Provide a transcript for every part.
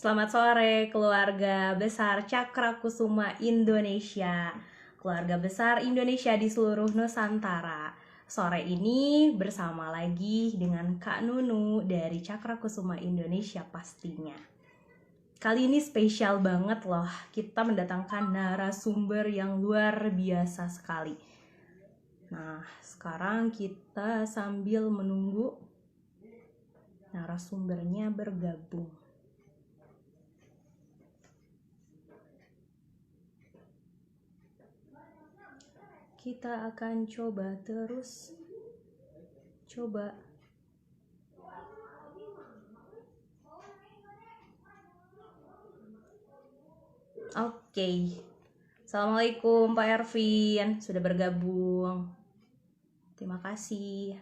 Selamat sore keluarga besar Cakra Kusuma Indonesia, keluarga besar Indonesia di seluruh Nusantara. Sore ini bersama lagi dengan Kak Nunu dari Cakra Kusuma Indonesia pastinya. Kali ini spesial banget loh, kita mendatangkan narasumber yang luar biasa sekali. Nah, sekarang kita sambil menunggu narasumbernya bergabung. Kita akan coba terus. Coba. Oke. Assalamualaikum Pak Ervin, sudah bergabung. Terima kasih.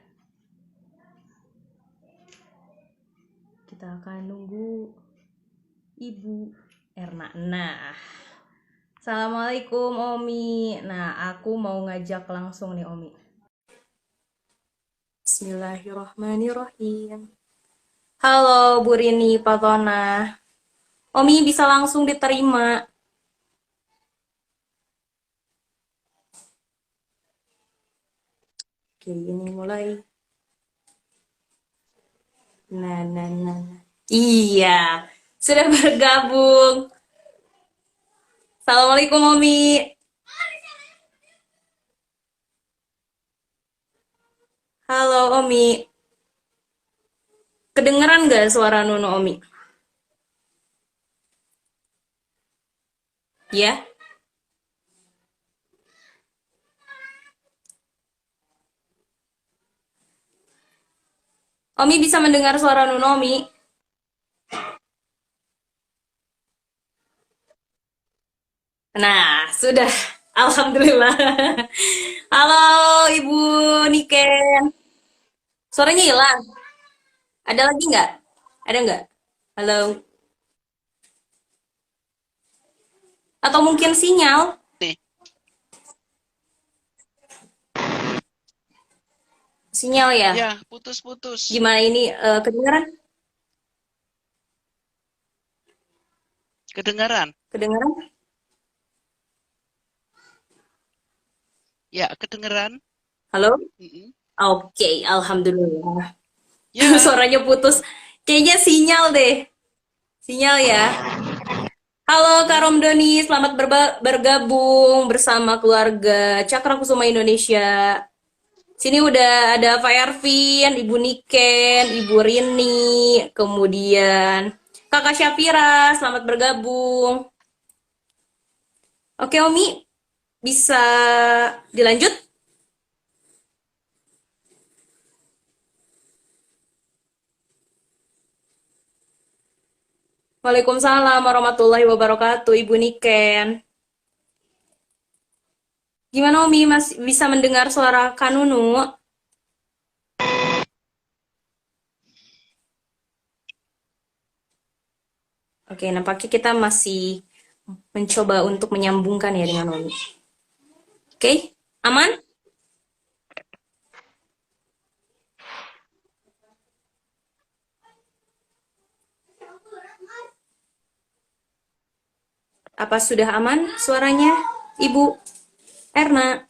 Kita akan nunggu Ibu Erna. Nah, Assalamualaikum Omi. Nah, aku mau ngajak langsung nih Omi. Bismillahirrahmanirrahim. Halo Bu Rini Patona. Omi bisa langsung diterima. Oke, ini mulai. Nah. Iya, sudah bergabung. Assalamualaikum Omi. Halo Omi. Kedengeran gak suara Nuno Omi? Ya? Omi bisa mendengar suara Nuno Omi? Nah, sudah. Alhamdulillah. Halo Ibu Niken. Suaranya hilang. Ada lagi nggak? Ada nggak? Halo. Atau mungkin sinyal? Nih, Sinyal ya? ya putus-putus. Gimana ini kedengaran? Kedengaran? Kedengaran? Ya, kedengaran. Halo? Mm-mm. Oke, alhamdulillah. Ya, Suaranya putus. Kayaknya sinyal deh. Sinyal ya. Halo Kak Romdoni, selamat bergabung bersama keluarga Cakra Kusuma Indonesia. Sini udah ada Pak Ervin, Ibu Niken, Ibu Rini, kemudian Kakak Syafira, selamat bergabung. Oke Omi, bisa dilanjut? Waalaikumsalam warahmatullahi wabarakatuh, Ibu Niken. Gimana Omi, masih bisa mendengar suara Kanunu? Oke, nampaknya kita masih mencoba untuk menyambungkan ya dengan Omi. Oke, aman? Apa sudah aman suaranya, Ibu Erna?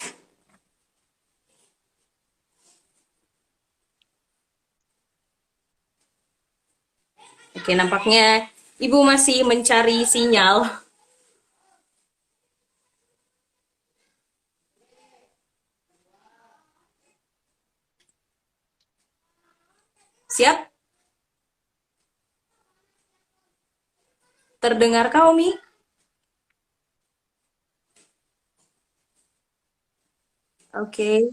Oke, nampaknya Ibu masih mencari sinyal. Siap? Terdengar kau, Mi? Oke.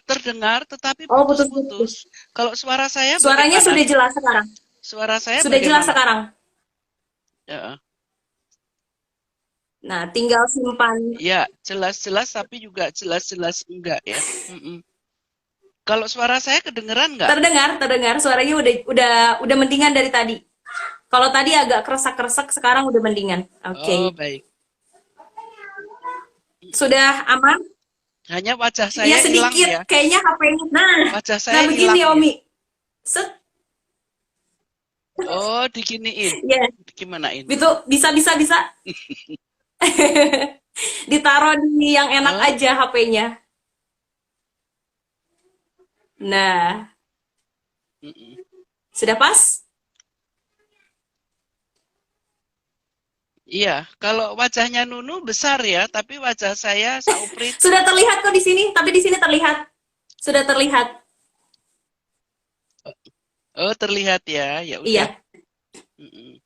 terdengar tetapi Oh, putus-putus. putus-putus. Kalau suara saya Suaranya bagaimana? sudah jelas sekarang. Suara saya Sudah jelas bagaimana? sekarang. Ya, Nah, tinggal simpan. ya jelas-jelas tapi juga jelas-jelas enggak ya. Mm-mm. Kalau suara saya kedengeran nggak? Terdengar. Suaranya udah mendingan dari tadi. Kalau tadi agak keresak-keresak, sekarang udah mendingan. Oh, Oke. baik. Mm-mm. Sudah aman? Hanya wajah Iya saya hilang sedikit. ya. Kayaknya HP-nya. Nah, Wajah nah saya begini hilang ya. Omi. Set. Oh, diginiin. Ya, Gimanain? itu bisa. Ditaruh di yang enak Oh, aja HP-nya. Nah, mm-mm. sudah pas? Iya, kalau wajahnya Nunu besar ya, tapi wajah saya sauprit. Sudah terlihat kok di sini, tapi di sini terlihat. Sudah terlihat. Oh, terlihat ya. Ya udah. Iya, Mm-mm.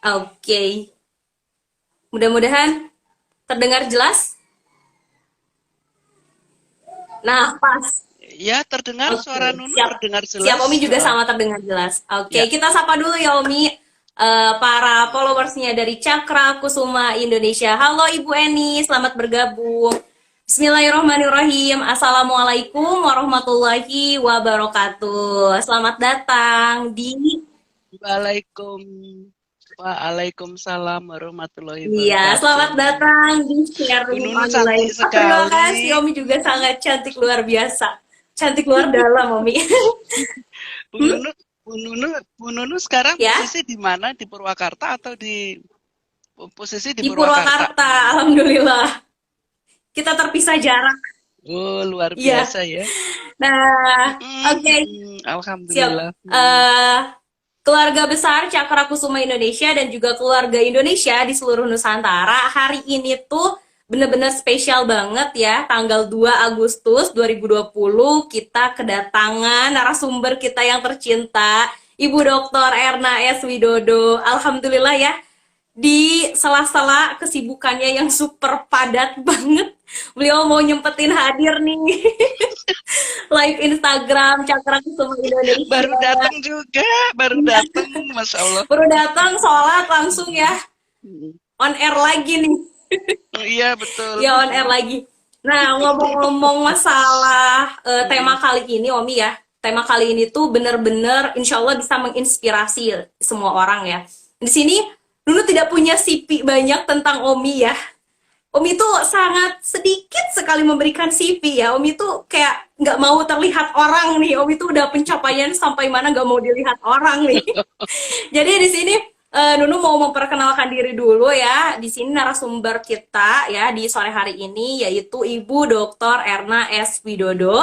oke. Mudah-mudahan terdengar jelas. Nah, pas. Ya, terdengar Oke, suara Nunu siap. terdengar Siap, jelas. Omi juga Heeh. sama terdengar jelas. Oke, Ya. kita sapa dulu ya, Omi. Para followersnya dari Cakra Kusuma Indonesia. Halo Ibu Eni, selamat bergabung. Bismillahirrahmanirrahim. Assalamualaikum warahmatullahi wabarakatuh. Selamat datang di Waalaikum, Waalaikumsalam warahmatullahi Iya, selamat wabarakatuh. datang di Bu sharing Nunu online. cantik Oh, terima sekali. kasih, Omi juga sangat cantik luar biasa. Cantik luar dalam, Omi. Bu Hmm? Nunu, Bu Nunu sekarang Ya, posisi di mana? Di Purwakarta atau di posisi di di Purwakarta? Purwakarta, alhamdulillah. Kita terpisah jarak. Oh, luar Iya. biasa ya. Nah, Mm-mm, oke, Alhamdulillah. siap. Keluarga besar Cakra Kusuma Indonesia dan juga keluarga Indonesia di seluruh Nusantara hari ini tuh bener-bener spesial banget ya. Tanggal 2 Agustus 2020 kita kedatangan narasumber kita yang tercinta, Ibu Dr. Erna S. Widodo. Alhamdulillah ya, di sela-sela kesibukannya yang super padat banget, beliau mau nyempetin hadir nih live Instagram Cakra Kusuma Baru Indonesia. datang juga, baru datang, Masya Allah. Baru datang sholat langsung ya Mm. on air lagi nih. Iya, betul. Ya on air lagi. Nah, ngomong-ngomong masalah tema Mm-mm. kali ini Omi ya, tema kali ini tuh bener-bener insya Allah bisa menginspirasi semua orang ya. Di sini dulu tidak punya CV banyak tentang Omi ya. Omi tuh sangat sedikit sekali memberikan CV ya. Omi tuh kayak nggak mau terlihat orang nih. Omi tuh udah pencapaian sampai mana nggak mau dilihat orang nih. Jadi di sini Nunu mau memperkenalkan diri dulu ya. Di sini narasumber kita ya di sore hari ini yaitu Ibu Dr. Erna S. Widodo.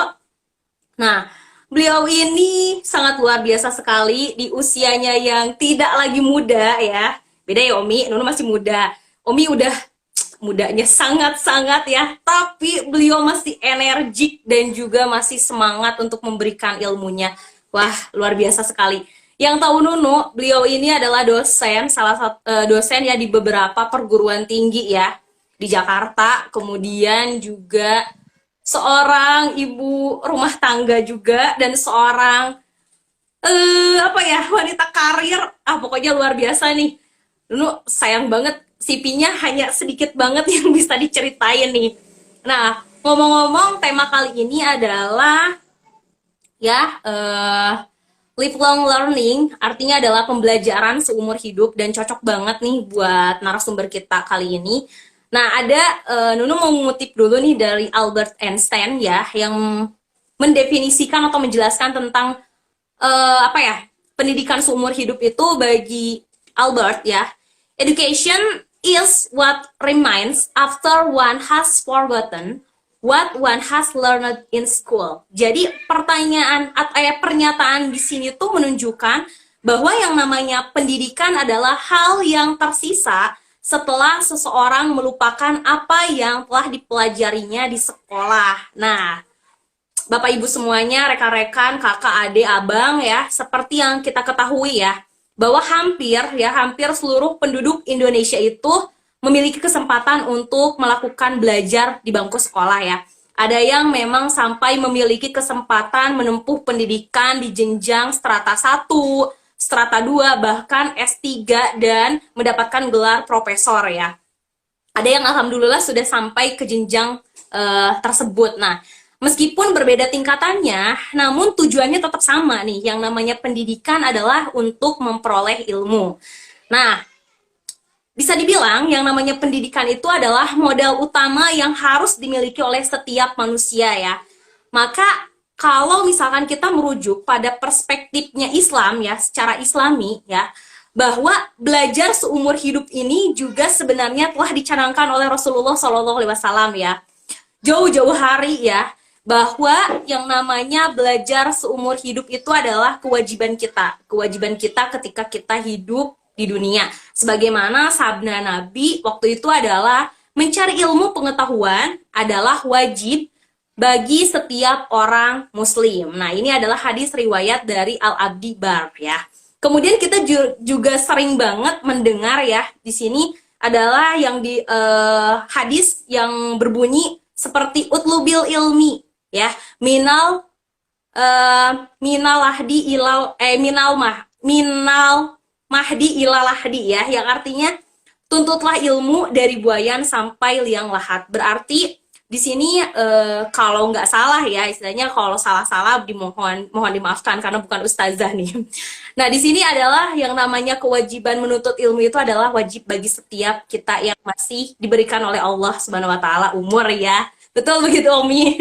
Nah, beliau ini sangat luar biasa sekali di usianya yang tidak lagi muda ya. Beda ya Omi, Nunu masih muda. Omi udah mudanya sangat-sangat ya, tapi beliau masih energik dan juga masih semangat untuk memberikan ilmunya. Wah, luar biasa sekali. Yang tahu Nunu, beliau ini adalah dosen, salah satu dosen ya di beberapa perguruan tinggi ya di Jakarta, kemudian juga seorang ibu rumah tangga juga dan seorang apa ya wanita karir, pokoknya luar biasa nih. Dulu sayang banget CV-nya hanya sedikit banget yang bisa diceritain nih. Nah, ngomong-ngomong tema kali ini adalah ya lifelong learning, artinya adalah pembelajaran seumur hidup dan cocok banget nih buat narasumber kita kali ini. Nah, ada Nunu mau mengutip dulu nih dari Albert Einstein ya yang mendefinisikan atau menjelaskan tentang apa ya pendidikan seumur hidup itu bagi Albert ya. Education is what remains after one has forgotten what one has learned in school. Jadi pertanyaan atau pernyataan di sini tuh menunjukkan bahwa yang namanya pendidikan adalah hal yang tersisa setelah seseorang melupakan apa yang telah dipelajarinya di sekolah. Nah, Bapak Ibu semuanya, rekan-rekan, kakak, adik, abang ya, seperti yang kita ketahui ya, bahwa hampir seluruh penduduk Indonesia itu memiliki kesempatan untuk melakukan belajar di bangku sekolah ya. Ada yang memang sampai memiliki kesempatan menempuh pendidikan di jenjang strata 1, strata 2, bahkan S3 dan mendapatkan gelar profesor ya. Ada yang alhamdulillah sudah sampai ke jenjang tersebut. Nah, meskipun berbeda tingkatannya, namun tujuannya tetap sama nih. Yang namanya pendidikan adalah untuk memperoleh ilmu. Nah, bisa dibilang yang namanya pendidikan itu adalah modal utama yang harus dimiliki oleh setiap manusia ya. Maka kalau misalkan kita merujuk pada perspektifnya Islam ya, secara Islami ya, bahwa belajar seumur hidup ini juga sebenarnya telah dicanangkan oleh Rasulullah Shallallahu Alaihi Wasallam ya, jauh-jauh hari ya, bahwa yang namanya belajar seumur hidup itu adalah kewajiban kita ketika kita hidup di dunia. Sebagaimana sabda Nabi waktu itu adalah mencari ilmu pengetahuan adalah wajib bagi setiap orang muslim. Nah, ini adalah hadis riwayat dari Al-Abdi Bar ya. Kemudian kita juga sering banget mendengar ya di sini adalah yang di hadis yang berbunyi seperti utlubil ilmi ya, minal minal lahdi ilal minal mahdi ilal lahdi ya, yang artinya tuntutlah ilmu dari buayan sampai liang lahat. Berarti di sini kalau nggak salah ya, istilahnya kalau salah-salah mohon dimaafkan karena bukan ustazah nih. Nah, di sini adalah yang namanya kewajiban menuntut ilmu itu adalah wajib bagi setiap kita yang masih diberikan oleh Allah Subhanahu wa taala umur ya. Betul begitu, Omi?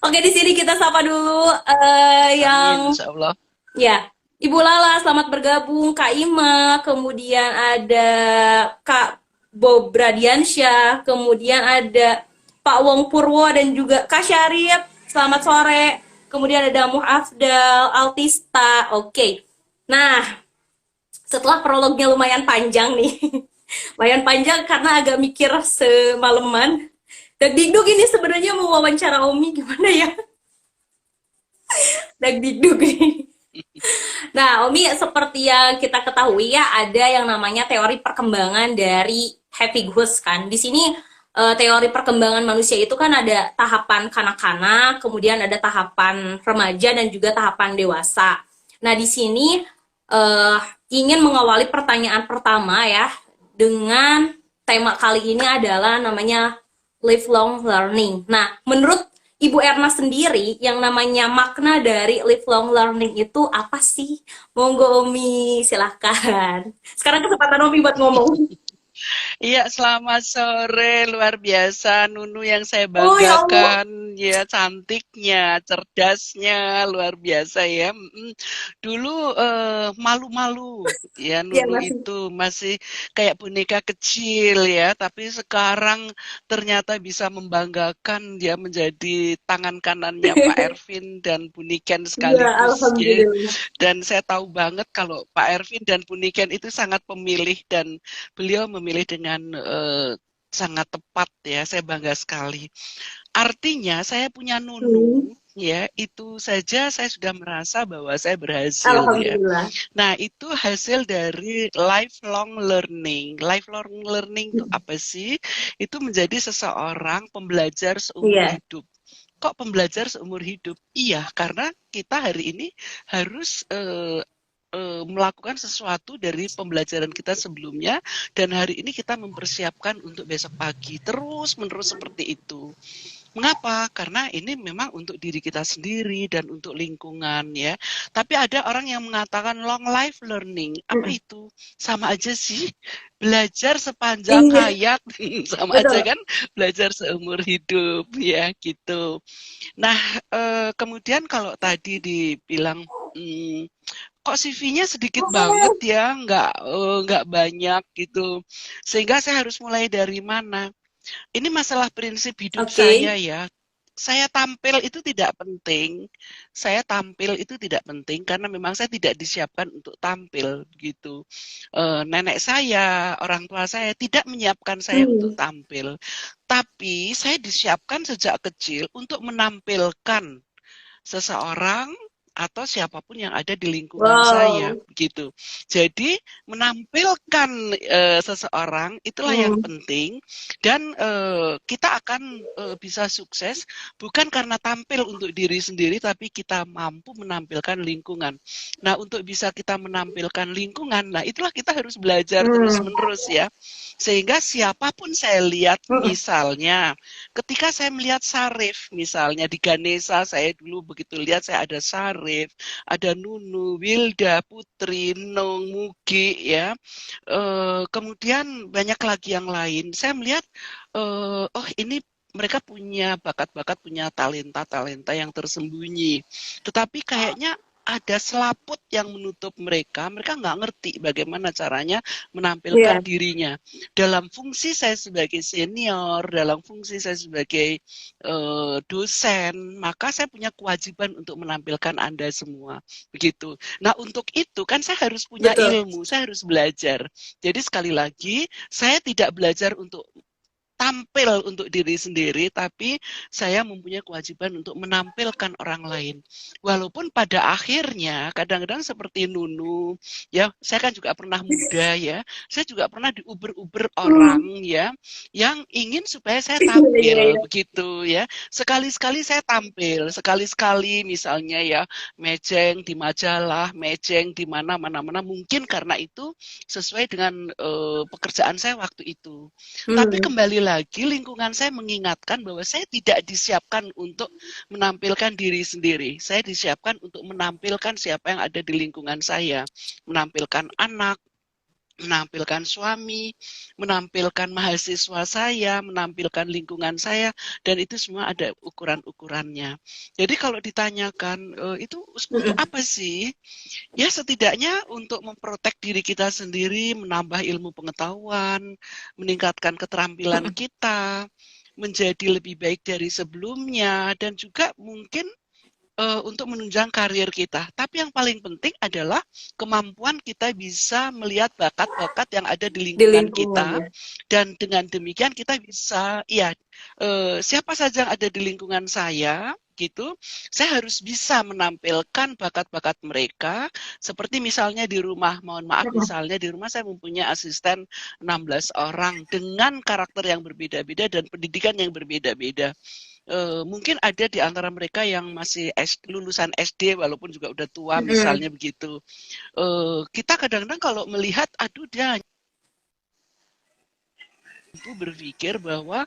Oke, di sini kita sapa dulu Amin, yang insya Allah. ya, Ibu Lala, selamat bergabung. Kak Ima, kemudian ada Kak Bob Bradiansyah, kemudian ada Pak Wong Purwo dan juga Kak Syarif. Selamat sore. Kemudian ada Muh Afdal, Altista. Oke. Nah, setelah prolognya lumayan panjang nih. Lumayan panjang karena agak mikir semalaman. Dagdikduk ini sebenarnya mau wawancara Omi gimana ya? Dagdikduk ini. Nah, Omi, seperti yang kita ketahui ya, ada yang namanya teori perkembangan dari Happy Goose kan. Di sini teori perkembangan manusia itu kan ada tahapan kanak-kanak, kemudian ada tahapan remaja dan juga tahapan dewasa. Nah, di sini eh, ingin mengawali pertanyaan pertama ya dengan tema kali ini adalah namanya lifelong learning. Nah, menurut Ibu Erna sendiri, yang namanya makna dari lifelong learning itu apa sih? Monggo Omi, silahkan. Sekarang kesempatan Omi buat ngomong. Iya, selamat sore. Luar biasa, Nunu yang saya Oh ya Allah. banggakan. Ya, cantiknya, cerdasnya, luar biasa ya. Dulu malu-malu, ya Ya Nunu masih. itu masih kayak boneka kecil ya. Tapi sekarang ternyata bisa membanggakan dia menjadi tangan kanannya Pak Ervin dan Bu Niken Ya, sekaligus. Ya. Alhamdulillah. Dan saya tahu banget kalau Pak Ervin dan Bu Niken itu sangat pemilih dan beliau memilih dengan sangat tepat ya. Saya bangga sekali. Artinya saya punya Hmm. Nunu ya, itu saja saya sudah merasa bahwa saya berhasil ya. Alhamdulillah. Nah, itu hasil dari lifelong learning. Lifelong learning itu apa sih? Itu menjadi seseorang pembelajar seumur Iya. hidup. Kok pembelajar seumur hidup? Iya, karena kita hari ini harus melakukan sesuatu dari pembelajaran kita sebelumnya dan hari ini kita mempersiapkan untuk besok pagi terus menerus seperti itu. Mengapa? Karena ini memang untuk diri kita sendiri dan untuk lingkungan ya. Tapi ada orang yang mengatakan long life learning. Apa Mm. itu? Sama aja sih. Belajar sepanjang Iya, hayat sama aja betul. kan belajar seumur hidup ya gitu. Nah, kemudian kalau tadi dibilang kok CV-nya sedikit banget ya, nggak banyak gitu. Sehingga saya harus mulai dari mana? Ini masalah prinsip hidup Oke. saya ya. Saya tampil itu tidak penting. Saya tampil itu tidak penting karena memang saya tidak disiapkan untuk tampil gitu. Nenek saya, orang tua saya tidak menyiapkan saya untuk Hmm. tampil. Tapi saya disiapkan sejak kecil untuk menampilkan seseorang atau siapapun yang ada di lingkungan saya Wow. gitu. Jadi menampilkan seseorang itulah yang Hmm. penting dan kita akan bisa sukses bukan karena tampil untuk diri sendiri tapi kita mampu menampilkan lingkungan. Nah, untuk bisa kita menampilkan lingkungan, nah itulah kita harus belajar Hmm. terus-menerus ya. Sehingga siapapun saya lihat Hmm. misalnya ketika saya melihat Sarif misalnya di Ganesha, saya dulu begitu lihat saya ada Sarif, ada Nunu, Wilda, Putri, Nung, Mugi ya. Kemudian banyak lagi yang lain. Saya melihat oh ini mereka punya bakat-bakat, punya talenta-talenta yang tersembunyi. Tetapi kayaknya ada selaput yang menutup mereka. Mereka nggak ngerti bagaimana caranya menampilkan Iya. dirinya. Dalam fungsi saya sebagai senior, dalam fungsi saya sebagai dosen, maka saya punya kewajiban untuk menampilkan Anda semua. Begitu. Nah, untuk itu kan saya harus punya Betul. ilmu, saya harus belajar. Jadi sekali lagi, saya tidak belajar untuk tampil untuk diri sendiri, tapi saya mempunyai kewajiban untuk menampilkan orang lain. Walaupun pada akhirnya kadang-kadang seperti Nunu, ya saya kan juga pernah muda ya, saya juga pernah diuber-uber orang ya, yang ingin supaya saya Iya, tampil iya. begitu ya. Sekali-sekali saya tampil, sekali-sekali misalnya ya mejeng di majalah, mejeng di mana-mana mungkin karena itu sesuai dengan pekerjaan saya waktu itu. Tapi kembali lagi lingkungan saya mengingatkan bahwa saya tidak disiapkan untuk menampilkan diri sendiri. Saya disiapkan untuk menampilkan siapa yang ada di lingkungan saya. Menampilkan anak, menampilkan suami, menampilkan mahasiswa saya, menampilkan lingkungan saya, dan itu semua ada ukuran-ukurannya. Jadi kalau ditanyakan, itu untuk apa sih? Ya setidaknya untuk memprotek diri kita sendiri, menambah ilmu pengetahuan, meningkatkan keterampilan kita, menjadi lebih baik dari sebelumnya, dan juga mungkin untuk menunjang karir kita. Tapi yang paling penting adalah kemampuan kita bisa melihat bakat-bakat yang ada di Di lingkungan lingkungan kita, ya. dan dengan demikian kita bisa, ya siapa saja yang ada di lingkungan saya, gitu, saya harus bisa menampilkan bakat-bakat mereka. Seperti misalnya di rumah, mohon maaf, misalnya di rumah saya mempunyai asisten 16 orang dengan karakter yang berbeda-beda dan pendidikan yang berbeda-beda. Mungkin ada di antara mereka yang masih lulusan SD walaupun juga udah tua misalnya begitu. Kita kadang-kadang kalau melihat, aduh dia berpikir bahwa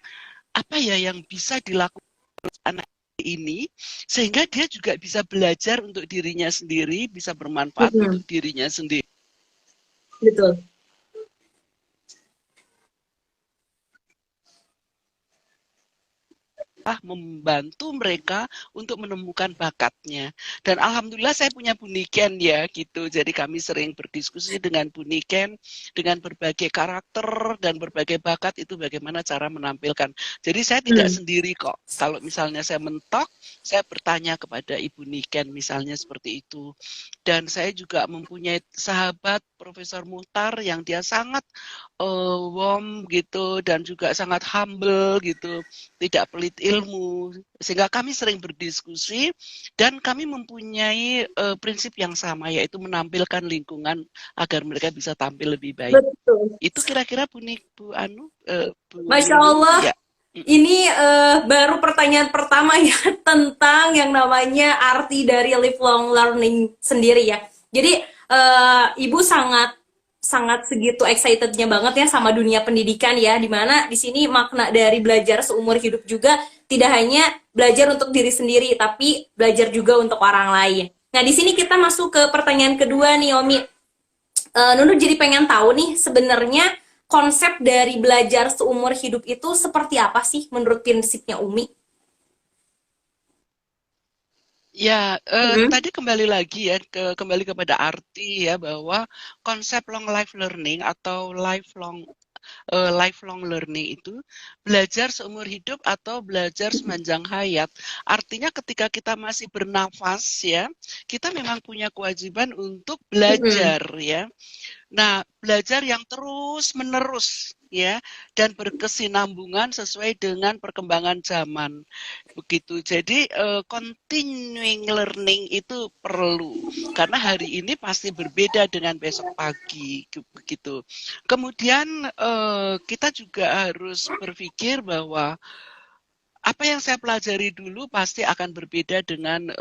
apa ya yang bisa dilakukan anak ini sehingga dia juga bisa belajar untuk dirinya sendiri, bisa bermanfaat untuk dirinya sendiri. Betul. Membantu mereka untuk menemukan bakatnya. Dan alhamdulillah saya punya Bu Niken ya gitu. Jadi kami sering berdiskusi dengan Bu Niken dengan berbagai karakter dan berbagai bakat itu bagaimana cara menampilkan. Jadi saya tidak sendiri kok. Kalau misalnya saya mentok, saya bertanya kepada Ibu Niken misalnya seperti itu. Dan saya juga mempunyai sahabat Profesor Muhtar yang dia sangat warm gitu dan juga sangat humble gitu, tidak pelit ilmu, sehingga kami sering berdiskusi dan kami mempunyai prinsip yang sama, yaitu menampilkan lingkungan agar mereka bisa tampil lebih baik. Betul. Itu kira-kira Bu Anu, Bu Masya Nunu, Allah. ya. Ini baru pertanyaan pertama ya tentang yang namanya arti dari lifelong learning sendiri ya. Jadi Ibu sangat segitu excitednya banget ya sama dunia pendidikan ya, dimana di sini makna dari belajar seumur hidup juga tidak hanya belajar untuk diri sendiri, tapi belajar juga untuk orang lain. Nah di sini kita masuk ke pertanyaan kedua nih Omi. Nunu jadi pengen tahu nih sebenarnya konsep dari belajar seumur hidup itu seperti apa sih menurut prinsipnya Umi? Ya, tadi kembali lagi ya, kembali kepada arti ya, bahwa konsep long life learning atau lifelong learning itu belajar seumur hidup atau belajar sepanjang hayat. Artinya ketika kita masih bernafas ya, kita memang punya kewajiban untuk belajar ya. Nah, belajar yang terus-menerus ya dan berkesinambungan sesuai dengan perkembangan zaman. Begitu. Jadi continuing learning itu perlu karena hari ini pasti berbeda dengan besok pagi begitu. Kemudian kita juga harus berpikir bahwa apa yang saya pelajari dulu pasti akan berbeda dengan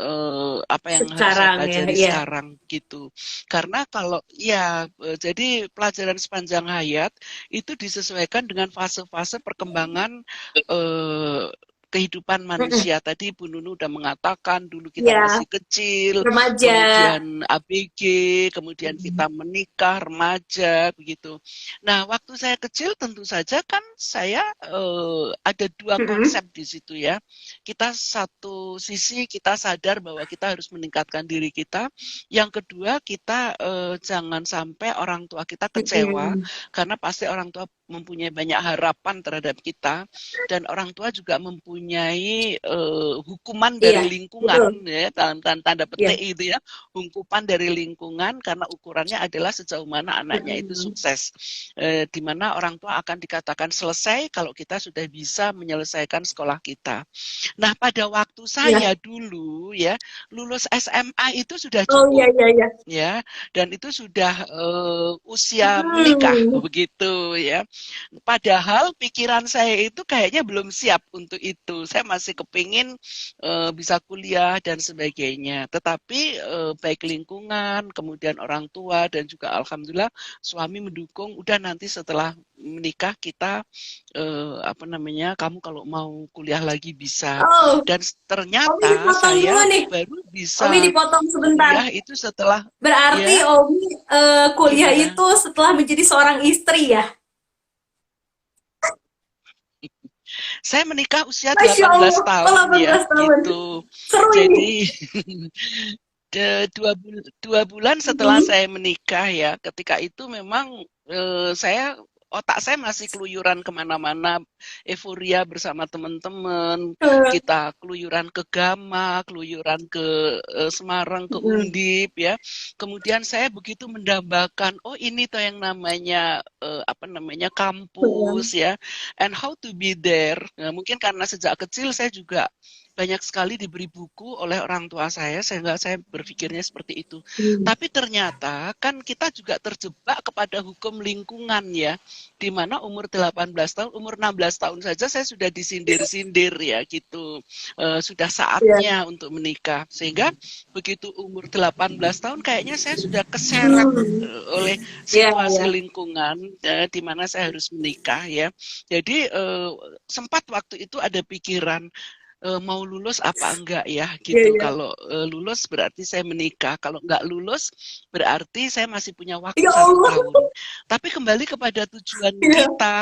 apa yang harus saya Sekarang ya, pelajari iya. sekarang gitu. Karena kalau ya jadi pelajaran sepanjang hayat itu disesuaikan dengan fase-fase perkembangan kehidupan Mm-mm. manusia. Tadi Bu Nunu udah mengatakan dulu kita Ya, masih kecil, remaja. kemudian ABG, kemudian kita menikah, remaja, begitu. Nah, waktu saya kecil tentu saja kan saya ada dua Mm-mm. konsep di situ ya. Kita satu sisi kita sadar bahwa kita harus meningkatkan diri kita. Yang kedua kita jangan sampai orang tua kita kecewa Mm-mm. karena pasti orang tua mempunyai banyak harapan terhadap kita dan orang tua juga mempunyai hukuman Iya, dari lingkungan betul. ya dalam tanda petik Iya. itu ya, hukuman dari lingkungan karena ukurannya adalah sejauh mana anaknya itu Mm-mm. sukses, di mana orang tua akan dikatakan selesai kalau kita sudah bisa menyelesaikan sekolah kita. Nah, pada waktu Iya. saya dulu ya, lulus SMA itu sudah Oh iya cukup iya iya. ya, dan itu sudah usia menikah Hmm. begitu ya. Padahal pikiran saya itu kayaknya belum siap untuk itu. Saya masih kepingin bisa kuliah dan sebagainya. Tetapi baik lingkungan, kemudian orang tua dan juga alhamdulillah suami mendukung. Udah nanti setelah menikah kita apa namanya, kamu kalau mau kuliah lagi bisa. Oh, Dan Omi ternyata dipotong dulu saya nih. baru Omi bisa dipotong sebentar. kuliah itu setelah Berarti ya Omi kuliah gimana? itu setelah menjadi seorang istri ya? Saya menikah usia Masya 18 Allah. Oh, tahun ya 18 tahun. gitu. Seru ini. Jadi dua bulan setelah Mhm. saya menikah ya, ketika itu memang saya otak saya masih keluyuran kemana-mana, euforia bersama teman-teman, Eh, kita keluyuran ke Gama, keluyuran ke Semarang, ke mhm. Undip ya. Kemudian saya begitu mendambakan, oh ini tuh yang namanya apa namanya kampus ya, and how to be there. Nah, mungkin karena sejak kecil saya juga banyak sekali diberi buku oleh orang tua saya sehingga saya berpikirnya seperti itu. Hmm. Tapi ternyata kan kita juga terjebak kepada hukum lingkungan ya, di mana umur 18 tahun, umur 16 tahun saja saya sudah disindir-sindir ya gitu. Sudah Iya. saatnya untuk menikah. Sehingga begitu umur 18 tahun kayaknya saya sudah keseret Hmm. oleh Iya, situasi iya. lingkungan di mana saya harus menikah ya. Jadi sempat waktu itu ada pikiran mau lulus apa enggak ya Iya, gitu. iya. Kalau lulus berarti saya menikah. Kalau enggak lulus berarti saya masih punya waktu Ya 1 Allah. tahun. Tapi kembali kepada tujuan Iya. kita,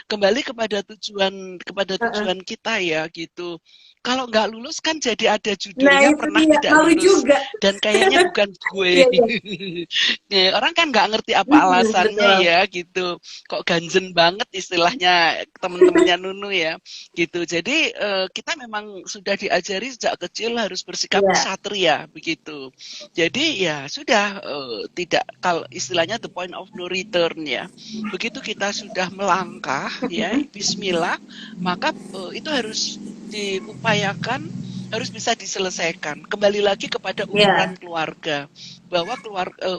kembali kepada Heeh. tujuan kita ya gitu. Kalau nggak lulus kan jadi ada Nah, judulnya itu pernah dia. tidak Malu lulus juga. dan kayaknya bukan gue. Iya, iya. Ya, orang kan nggak ngerti apa Mhm, alasannya betul. ya gitu. Kok ganjen banget istilahnya teman-temannya Nunu ya gitu. Jadi kita memang sudah diajari sejak kecil harus bersikap Iya. ksatria begitu. Jadi ya sudah tidak kalau istilahnya the point of no return ya. Begitu kita sudah melangkah ya Bismillah, maka itu harus diupayakan, harus bisa diselesaikan. Kembali lagi kepada ukuran Iya. keluarga, bahwa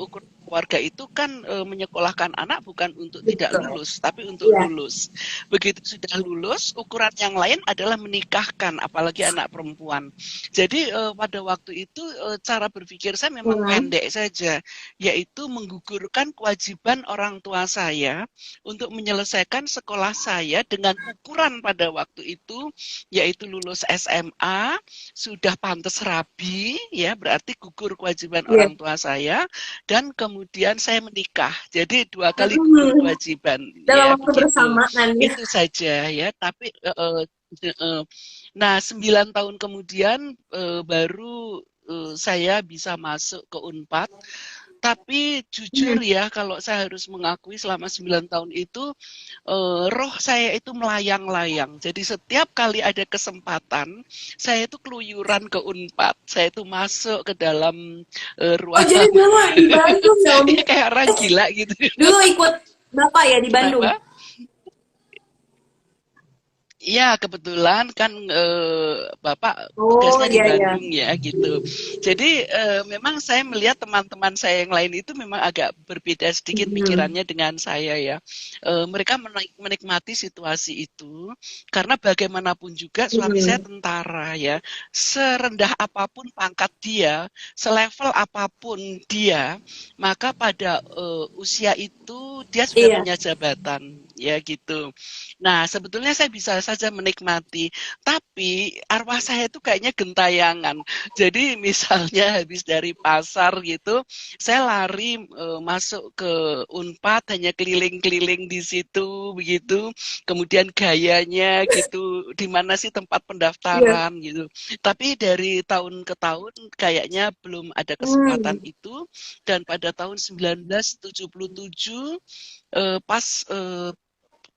ukuran keluarga itu kan menyekolahkan anak bukan untuk tidak Betul. lulus, tapi untuk Iya. lulus. Begitu sudah lulus, ukuran yang lain adalah menikahkan, apalagi anak perempuan. Jadi pada waktu itu cara berpikir saya memang Mhm. pendek saja, yaitu menggugurkan kewajiban orang tua saya untuk menyelesaikan sekolah saya dengan ukuran pada waktu itu, yaitu lulus SMA, sudah pantas rabi, ya berarti gugur kewajiban Iya. orang tua saya, dan kemudian saya menikah. Jadi 2 kali gugur Mhm. kewajiban, Dalam ya waktu begitu. bersamaan ya. Itu saja ya. Tapi nah 9 tahun kemudian baru saya bisa masuk ke Unpad. Tapi jujur Mhm. ya, kalau saya harus mengakui selama 9 tahun itu, roh saya itu melayang-layang. Jadi setiap kali ada kesempatan, saya itu keluyuran ke Unpad. Saya itu masuk ke dalam Oh, jadi ruangan. dulu di Bandung ya, Umi? Ya, kayak orang gila gitu. Dulu ikut Bapak ya di Bandung? Kenapa? Iya, kebetulan kan Bapak Oh, tugasnya di iya, iya. Bandung ya gitu. Jadi memang saya melihat teman-teman saya yang lain itu memang agak berbeda sedikit Mhm. pikirannya dengan saya ya. Mereka menikmati situasi itu karena bagaimanapun juga suami saya Mhm. tentara ya. Serendah apapun pangkat dia, selevel apapun dia, maka pada usia itu dia sudah Iya. punya jabatan ya gitu. Nah, sebetulnya saya bisa saja menikmati, tapi arwah saya itu kayaknya gentayangan. Jadi misalnya habis dari pasar gitu, saya lari masuk ke Unpad, hanya keliling-keliling di situ begitu. Kemudian gayanya gitu, di mana sih tempat Iya. pendaftaran gitu. Tapi dari tahun ke tahun kayaknya belum ada kesempatan Hmm. itu, dan pada tahun 1977 pas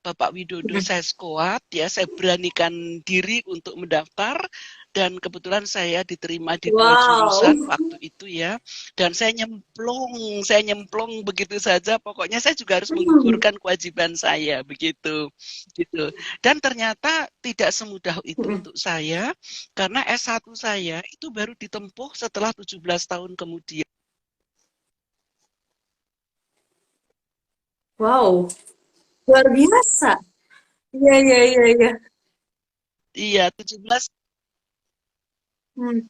Bapak Widodo saya sekuat ya, saya beranikan diri untuk mendaftar, dan kebetulan saya diterima di 2 Wow. jurusan waktu itu ya, dan saya nyemplung begitu saja, pokoknya saya juga harus Hmm. menggugurkan kewajiban saya begitu, gitu. Dan ternyata tidak semudah itu Hmm. untuk saya, karena S1 saya itu baru ditempuh setelah 17 tahun kemudian. Wow. Luar biasa. Iya, iya, iya, iya. Iya, 17. Hmm.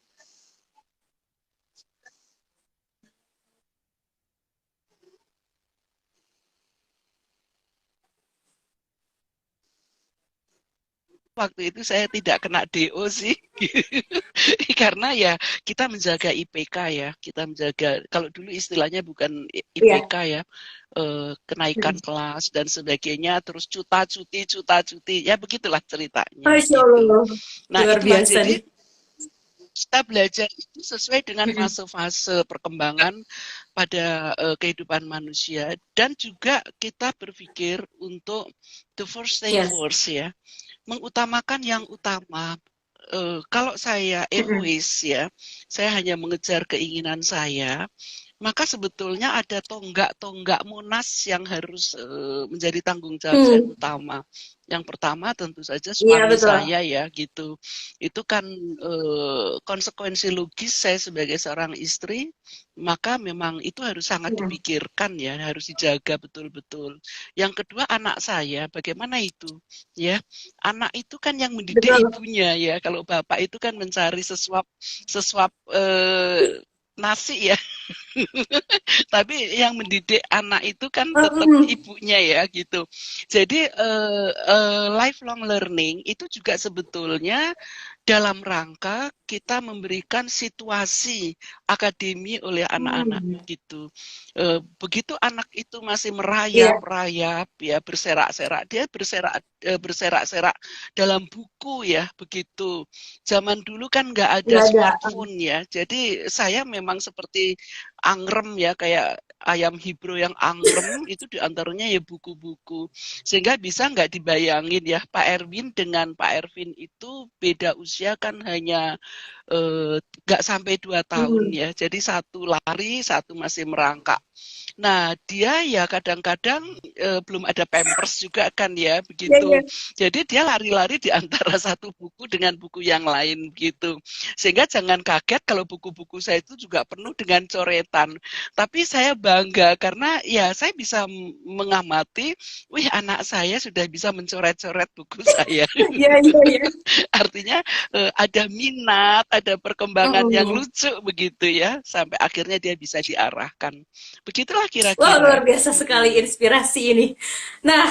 Waktu itu saya tidak kena DO sih. Karena ya kita menjaga IPK ya, kita menjaga, kalau dulu istilahnya bukan Iya. IPK ya, Hmm. kenaikan kelas dan sebagainya, terus cuta-cuti, ya begitulah ceritanya Masya gitu. Allah. Nah Luar itulah, biasa jadi nih. kita belajar itu sesuai dengan Hmm. fase-fase perkembangan pada kehidupan manusia, dan juga kita berpikir untuk the first thing Yes. first ya, mengutamakan yang utama. Kalau saya Hmm. egois ya, saya hanya mengejar keinginan saya, maka sebetulnya ada tonggak-tonggak Monas yang harus menjadi tanggung jawab saya Hmm. utama. Yang pertama tentu saja Iya, suami betul. saya ya gitu. Itu kan konsekuensi logis saya sebagai seorang istri, maka memang itu harus sangat Hmm. dipikirkan ya, harus dijaga betul-betul. Yang kedua anak saya, bagaimana itu? Ya, anak itu kan yang mendidik Betul. ibunya ya. Kalau bapak itu kan mencari sesuap sesuap nasi ya. Tapi yang mendidik anak itu kan tetap Hmm. ibunya ya gitu. Jadi lifelong learning itu juga sebetulnya dalam rangka kita memberikan situasi akademi oleh anak-anak Hmm. gitu. Begitu anak itu masih Iya. merayap-rayap ya, berserak-serak, dia berserak-serak dalam buku ya begitu. Zaman dulu kan nggak ada Nggak ada. smartphone ya, jadi saya memang seperti angrem ya, kayak ayam hibro yang angrem itu, diantaranya ya buku-buku, sehingga bisa nggak dibayangin ya, Pak Erwin dengan Pak Ervin itu beda usia kan hanya nggak sampai 2 tahun Hmm. ya, jadi satu lari satu masih merangkak. Nah, dia ya kadang-kadang belum ada pampers juga kan ya, Iya, iya. begitu. Jadi dia lari-lari di antara satu buku dengan buku yang lain gitu. Sehingga jangan kaget kalau buku-buku saya itu juga penuh dengan coretan. Tapi saya bangga karena ya saya bisa mengamati, wih anak saya sudah bisa mencoret-coret buku saya. Iya, iya, iya. Artinya ada minat, ada perkembangan yang Hmm. lucu begitu ya, sampai akhirnya dia bisa diarahkan. Begitulah Wah, luar kira-kira. biasa sekali inspirasi ini. Nah,